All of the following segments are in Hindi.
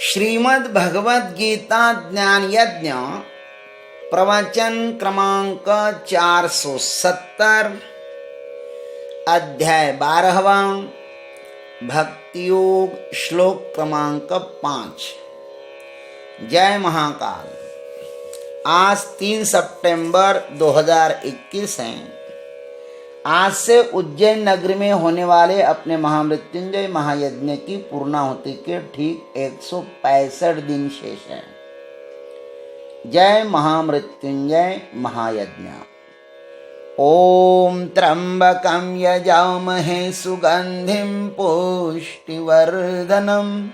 श्रीमद् भगवद गीता ज्ञान यज्ञ प्रवचन क्रमांक 470 अध्याय 12वां भक्ति योग श्लोक क्रमांक 5। जय महाकाल। आज 3 सितंबर 2021 है। आज से उज्जैन नगरी में होने वाले अपने महामृत्युंजय महायज्ञ की पूर्णाहुति के ठीक 165 दिन शेष हैं। जय महामृत्युंजय महायज्ञ। ओम त्र्यंबकं यजामहे सुगंधिं पुष्टिवर्धनम्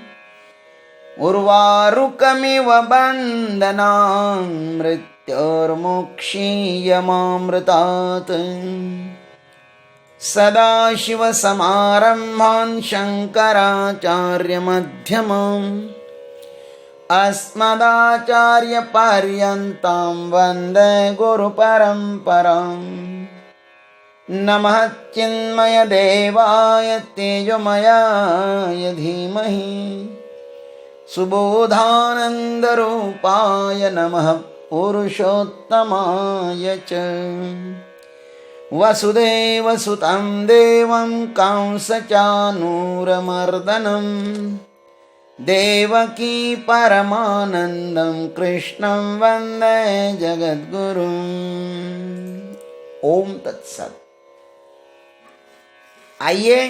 उर्वारुकमिव बन्धनान् मृत्योर्मुक्षीयमामृतात् सदाशिवसमारम्भान् शङ्कराचार्यमध्यमाम् अस्मदाचार्यपर्यन्तां वन्दे गुरुपरम्पराम्। नमः चिन्मयदेवाय तेजोमयाय धीमहि सुबोधानन्दरूपाय नमः पुरुषोत्तमाय च। वसुदेवसुतं देवं कंसचानूरमर्दनं देवकी परमानन्दं कृष्णं वन्दे जगद्गुरुम्। ओम तत्सत। आइए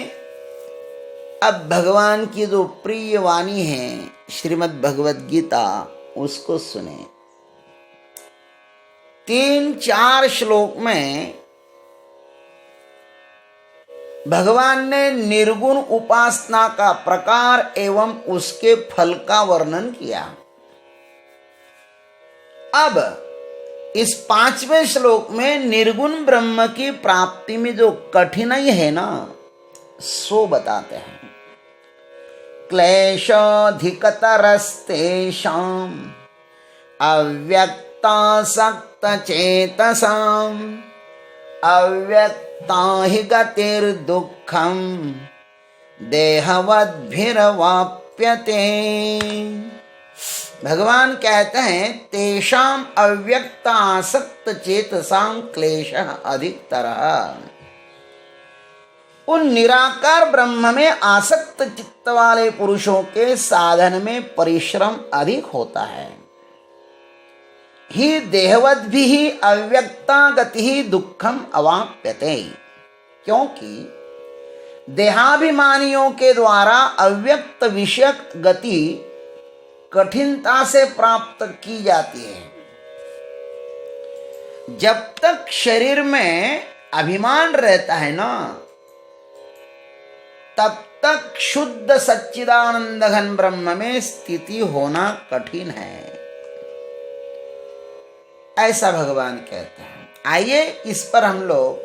अब भगवान की जो प्रिय वाणी है श्रीमद् भगवद गीता उसको सुने। 3-4 श्लोक में भगवान ने निर्गुण उपासना का प्रकार एवं उसके फल का वर्णन किया। अब इस 5वें श्लोक में निर्गुण ब्रह्म की प्राप्ति में जो कठिनाई है ना, सो बताते हैं। क्लेशाधिकतरस्तेषाम् अव्यक्तासक्तचेतसाम् अव्यक्ता हि गतिर्दुःखम् देहवद्भिर्वाप्यते। भगवान कहते हैं तेषाम् अव्यक्तासक्तचेतसाम् क्लेशः अधिकतरः। उन निराकार ब्रह्म में आसक्त चित्त वाले पुरुषों के साधन में परिश्रम अधिक होता है। ही देहवद्भि ही अव्यक्ता गति ही दुखम अवाप्यते। क्योंकि देहाभिमानियों के द्वारा अव्यक्त विषयक गति कठिनता से प्राप्त की जाती है। जब तक शरीर में अभिमान रहता है ना, तब तक शुद्ध सच्चिदानंद घन ब्रह्म में स्थिति होना कठिन है, ऐसा भगवान कहते हैं। आइए इस पर हम लोग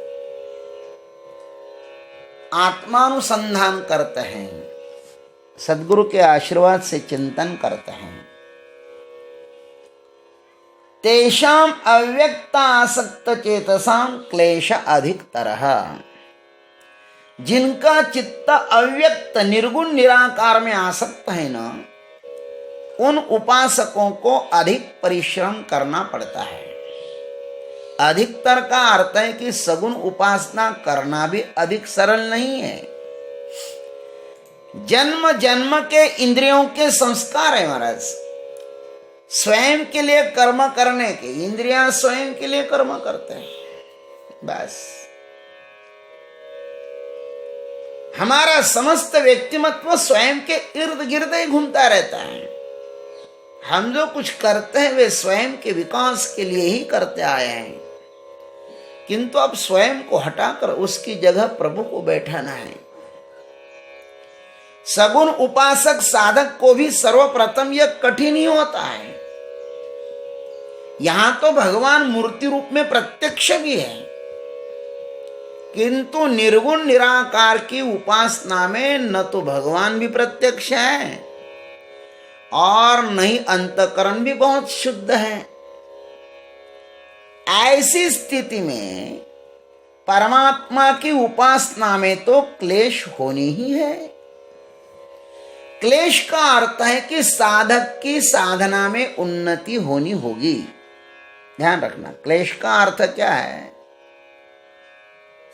आत्मानुसंधान करते हैं, सद्गुरु के आशीर्वाद से चिंतन करते हैं। तेषाम अव्यक्ता आसक्त चेतसाम क्लेश अधिकतरः। जिनका चित्त अव्यक्त निर्गुण निराकार में आसक्त है ना, उन उपासकों को अधिक परिश्रम करना पड़ता है। अधिकतर का अर्थ है कि सगुण उपासना करना भी अधिक सरल नहीं है। जन्म जन्म के इंद्रियों के संस्कार है महाराज। स्वयं के लिए कर्म करने के इंद्रियां स्वयं के लिए कर्म करते हैं। बस हमारा समस्त व्यक्तिमत्व स्वयं के इर्द गिर्द ही घूमता रहता है। हम जो कुछ करते हैं वे स्वयं के विकास के लिए ही करते आए हैं, किंतु अब स्वयं को हटाकर उसकी जगह प्रभु को बैठाना है। सगुण उपासक साधक को भी सर्वप्रथम यह कठिन ही होता है। यहां तो भगवान मूर्ति रूप में प्रत्यक्ष भी है, किंतु निर्गुण निराकार की उपासना में न तो भगवान भी प्रत्यक्ष है और न ही अंतकरण भी बहुत शुद्ध है। ऐसी स्थिति में परमात्मा की उपासना में तो क्लेश होनी ही है। क्लेश का अर्थ है कि साधक की साधना में उन्नति होनी होगी। ध्यान रखना, क्लेश का अर्थ क्या है?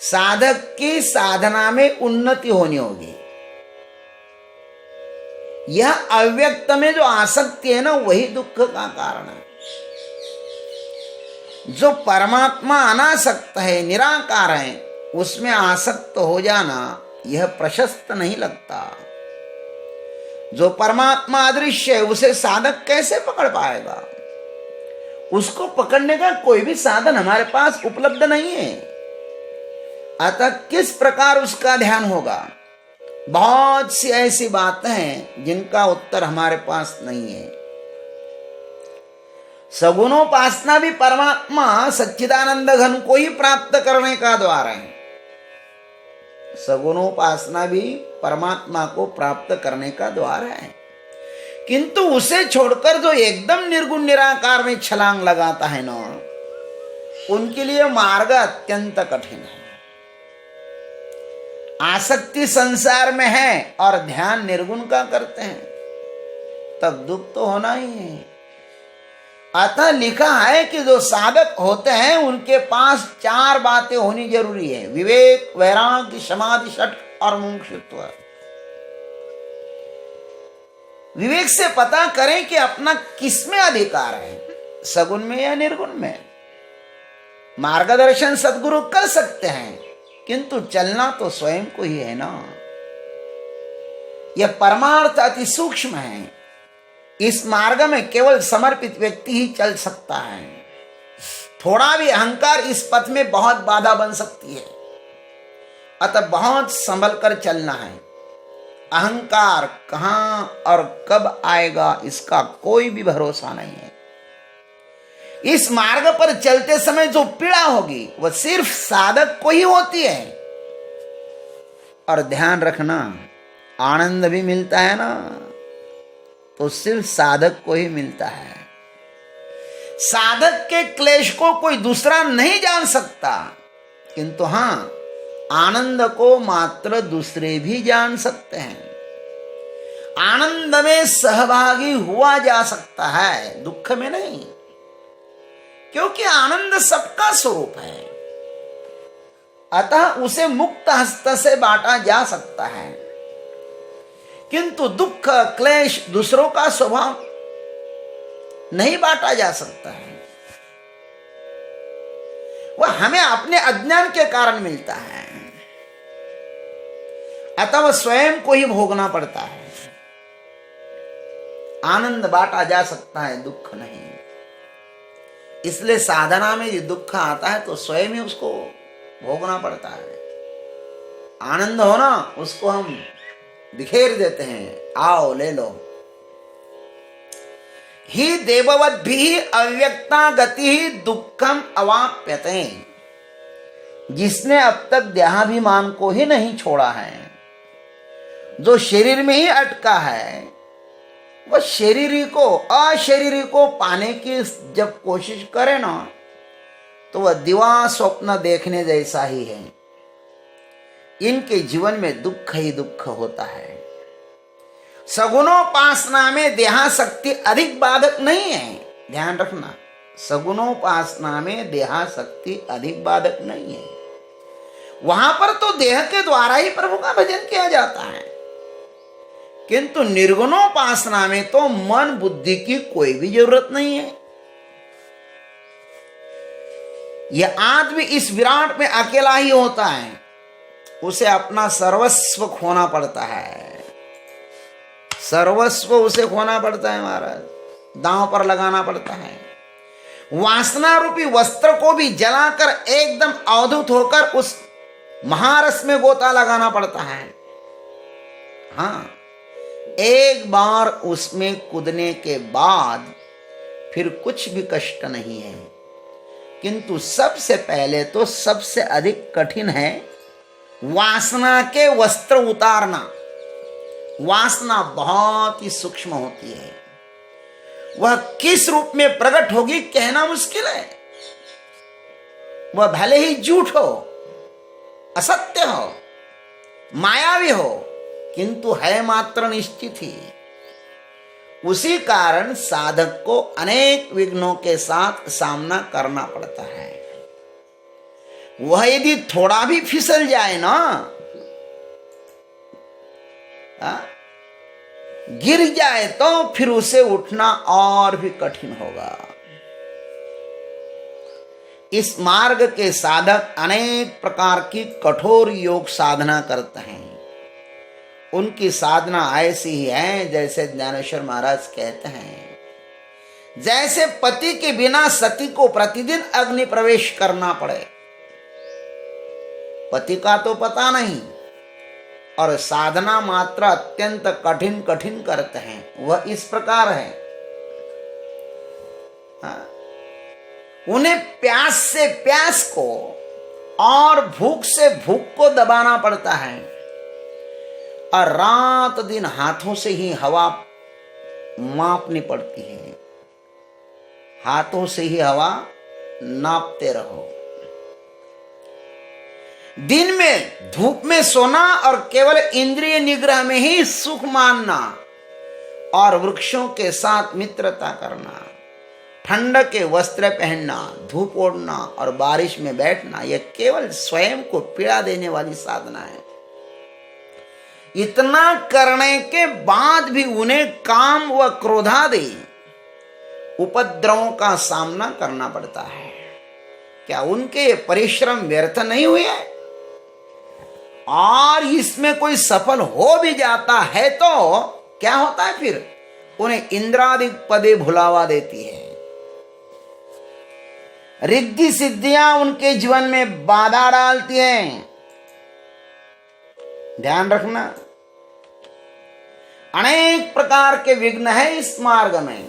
साधक की साधना में उन्नति होनी होगी। यह अव्यक्त में जो आसक्ति है ना, वही दुख का कारण है। जो परमात्मा अनासक्त है, निराकार है, उसमें आसक्त हो जाना यह प्रशस्त नहीं लगता। जो परमात्मा अदृश्य है, उसे साधक कैसे पकड़ पाएगा? उसको पकड़ने का कोई भी साधन हमारे पास उपलब्ध नहीं है। अतः किस प्रकार उसका ध्यान होगा? बहुत सी ऐसी बातें हैं जिनका उत्तर हमारे पास नहीं है। सगुणोपासना भी परमात्मा सच्चिदानंद घन को ही प्राप्त करने का द्वार है। सगुणोपासना भी परमात्मा को प्राप्त करने का द्वार है, किंतु उसे छोड़कर जो एकदम निर्गुण निराकार में छलांग लगाता है ना, उनके लिए मार्ग अत्यंत कठिन है। आसक्ति संसार में है और ध्यान निर्गुण का करते हैं, तब दुख तो होना ही है। अतः लिखा है कि जो साधक होते हैं उनके पास 4 बातें होनी जरूरी है: विवेक, वैराग्य, समाधि, षट और मुमुक्षुत्व। विवेक से पता करें कि अपना किसमें अधिकार है, सगुण में या निर्गुण में। मार्गदर्शन सद्गुरु कर सकते हैं, किंतु चलना तो स्वयं को ही है ना। यह परमार्थ अति सूक्ष्म है। इस मार्ग में केवल समर्पित व्यक्ति ही चल सकता है। थोड़ा भी अहंकार इस पथ में बहुत बाधा बन सकती है। अतः बहुत संभल कर चलना है। अहंकार कहां और कब आएगा, इसका कोई भी भरोसा नहीं है। इस मार्ग पर चलते समय जो पीड़ा होगी वह सिर्फ साधक को ही होती है। और ध्यान रखना, आनंद भी मिलता है ना, तो सिर्फ साधक को ही मिलता है। साधक के क्लेश को कोई दूसरा नहीं जान सकता, किंतु हां, आनंद को मात्र दूसरे भी जान सकते हैं। आनंद में सहभागी हुआ जा सकता है, दुख में नहीं, क्योंकि आनंद सबका स्वरूप है। अतः उसे मुक्त हस्त से बांटा जा सकता है, किंतु दुख, क्लेश दूसरों का स्वभाव नहीं बांटा जा सकता है। वह हमें अपने अज्ञान के कारण मिलता है, अतः वह स्वयं को ही भोगना पड़ता है। आनंद बांटा जा सकता है, दुख नहीं। इसलिए साधना में यदि दुख आता है तो स्वयं ही उसको भोगना पड़ता है। आनंद हो ना, उसको हम बिखेर देते हैं, आओ ले लो। ही देववत भी अव्यक्ता गति ही दुखम अवाप्यते। जिसने अब तक देहाभिमान को ही नहीं छोड़ा है, जो शरीर में ही अटका है, वह शरीरी को, अशरीरी को पाने की जब कोशिश करे ना, तो वह दिवा स्वप्न देखने जैसा ही है। इनके जीवन में दुख ही दुख होता है। सगुणोपासना में देहासक्ति अधिक बाधक नहीं है। ध्यान रखना, सगुणोपासना में देहासक्ति अधिक बाधक नहीं है। वहां पर तो देह के द्वारा ही प्रभु का भजन किया जाता है, किंतु निर्गुणोपासना में तो मन बुद्धि की कोई भी जरूरत नहीं है। यह आदमी इस विराट में अकेला ही होता है। उसे अपना सर्वस्व खोना पड़ता है। सर्वस्व उसे खोना पड़ता है महाराज, दांव पर लगाना पड़ता है। वासना रूपी वस्त्र को भी जलाकर एकदम अवधूत होकर उस महारस में गोता लगाना पड़ता है। हाँ, एक बार उसमें कूदने के बाद फिर कुछ भी कष्ट नहीं है, किंतु सबसे पहले तो सबसे अधिक कठिन है वासना के वस्त्र उतारना। वासना बहुत ही सूक्ष्म होती है। वह किस रूप में प्रकट होगी कहना मुश्किल है। वह भले ही झूठ हो, असत्य हो, मायावी हो, किंतु है मात्र निश्चित ही। उसी कारण साधक को अनेक विघ्नों के साथ सामना करना पड़ता है। वह यदि थोड़ा भी फिसल जाए ना, गिर जाए तो फिर उसे उठना और भी कठिन होगा। इस मार्ग के साधक अनेक प्रकार की कठोर योग साधना करते हैं। उनकी साधना ऐसी ही है जैसे ज्ञानेश्वर महाराज कहते हैं, जैसे पति के बिना सती को प्रतिदिन अग्नि प्रवेश करना पड़े। पति का तो पता नहीं और साधना मात्र अत्यंत कठिन कठिन करते हैं। वह इस प्रकार है, उन्हें प्यास से प्यास को और भूख से भूख को दबाना पड़ता है और रात दिन हाथों से ही हवा मापनी पड़ती है। हाथों से ही हवा नापते रहो। दिन में धूप में सोना और केवल इंद्रिय निग्रह में ही सुख मानना और वृक्षों के साथ मित्रता करना, ठंड के वस्त्र पहनना, धूप ओढ़ना और बारिश में बैठना, यह केवल स्वयं को पीड़ा देने वाली साधना है। इतना करने के बाद भी उन्हें काम व क्रोधादि उपद्रवों का सामना करना पड़ता है। क्या उनके परिश्रम व्यर्थ नहीं हुए? और इसमें कोई सफल हो भी जाता है तो क्या होता है? फिर उन्हें इंद्रादि पदे भुलावा देती है। रिद्धि सिद्धियां उनके जीवन में बाधा डालती हैं। ध्यान रखना, अनेक प्रकार के विघ्न है इस मार्ग में।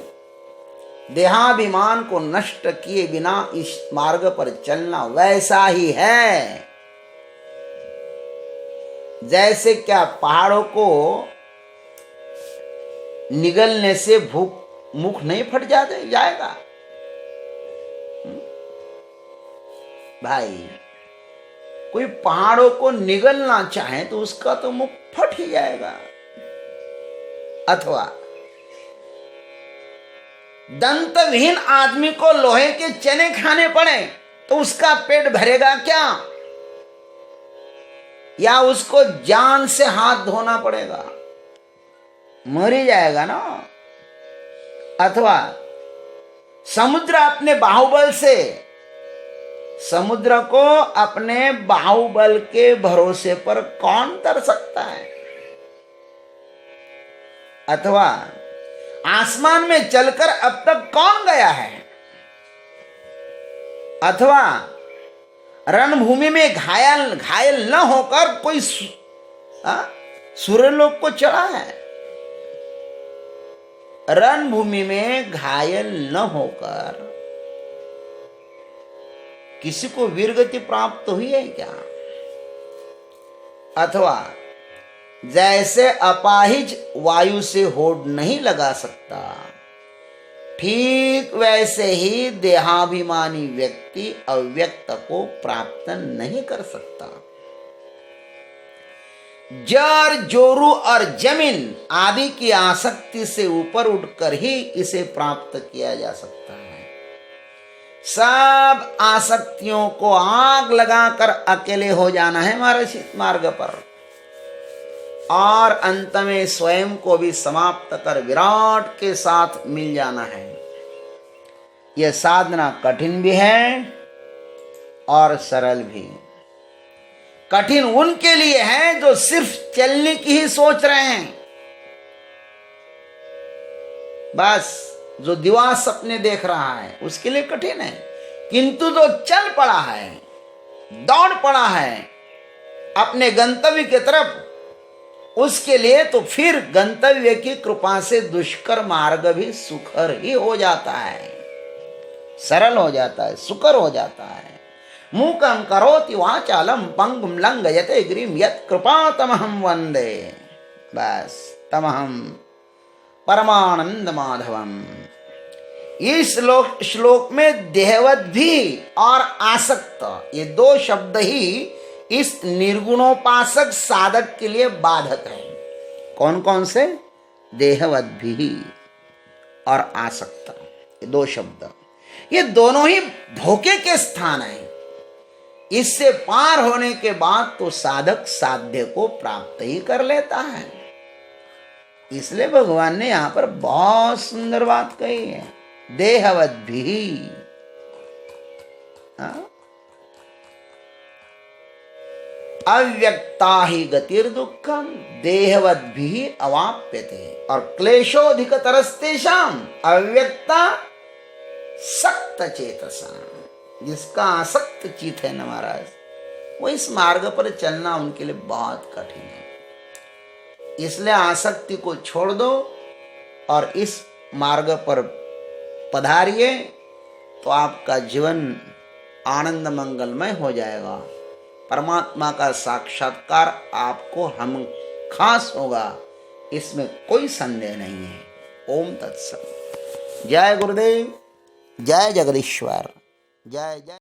देहाभिमान को नष्ट किए बिना इस मार्ग पर चलना वैसा ही है जैसे क्या पहाड़ों को निगलने से भूख मुख नहीं फट जाएगा भाई। कोई पहाड़ों को निगलना चाहे तो उसका तो मुख फट ही जाएगा। अथवा दंतविहीन आदमी को लोहे के चने खाने पड़े तो उसका पेट भरेगा क्या? या उसको जान से हाथ धोना पड़ेगा? मर ही जाएगा ना। अथवा समुद्र अपने बाहुबल से, समुद्र को अपने बाहुबल के भरोसे पर कौन तर सकता है? अथवा आसमान में चलकर अब तक कौन गया है? अथवा रणभूमि में घायल न होकर कोई सूर्यलोक को चढ़ा है? रणभूमि में घायल न होकर किसी को वीरगति प्राप्त हुई है क्या? अथवा जैसे अपाहिज वायु से होड़ नहीं लगा सकता, ठीक वैसे ही देहाभिमानी व्यक्ति अव्यक्त को प्राप्त नहीं कर सकता। जर जोरू और जमीन आदि की आसक्ति से ऊपर उठकर ही इसे प्राप्त किया जा सकता है। सब आसक्तियों को आग लगाकर अकेले हो जाना है महाराज इस मार्ग पर, और अंत में स्वयं को भी समाप्त कर विराट के साथ मिल जाना है। यह साधना कठिन भी है और सरल भी। कठिन उनके लिए है जो सिर्फ चलने की ही सोच रहे हैं, बस जो दिवा सपने देख रहा है उसके लिए कठिन है। किंतु जो चल पड़ा है, दौड़ पड़ा है अपने गंतव्य की तरफ, उसके लिए तो फिर गंतव्य की कृपा से दुष्कर मार्ग भी सुखर ही हो जाता है, सरल हो जाता है, सुकर हो जाता है। मूकं करोति वाचालम पंगुम लंघयते गिरिम यत् कृपा तमहं वंदे। बस तमहं परमानंद माधवम। इस श्लोक में देहवत भी और आसक्त, ये दो शब्द ही इस निर्गुणोपासक साधक के लिए बाधक है। कौन कौन से? देहवद्भिः और आसक्त, ये दो शब्द, ये दोनों ही धोखे के स्थान हैं। इससे पार होने के बाद तो साधक साध्य को प्राप्त ही कर लेता है। इसलिए भगवान ने यहां पर बहुत सुंदर बात कही है, देहवद्भिः। अव्यक्ता ही गतिर्दुःखम देहवद्भिः अवाप्यते। और क्लेशोऽधिकतरस्तेषाम् अव्यक्ता सक्त चेतसा, जिसका आसक्त चित है ना महाराज, वो इस मार्ग पर चलना उनके लिए बहुत कठिन है। इसलिए आसक्ति को छोड़ दो और इस मार्ग पर पधारिए, तो आपका जीवन आनंद मंगलमय हो जाएगा। परमात्मा का साक्षात्कार आपको हम खास होगा, इसमें कोई संदेह नहीं है। ओम तत्सत। जय गुरुदेव, जय जगदीश्वर, जय जय।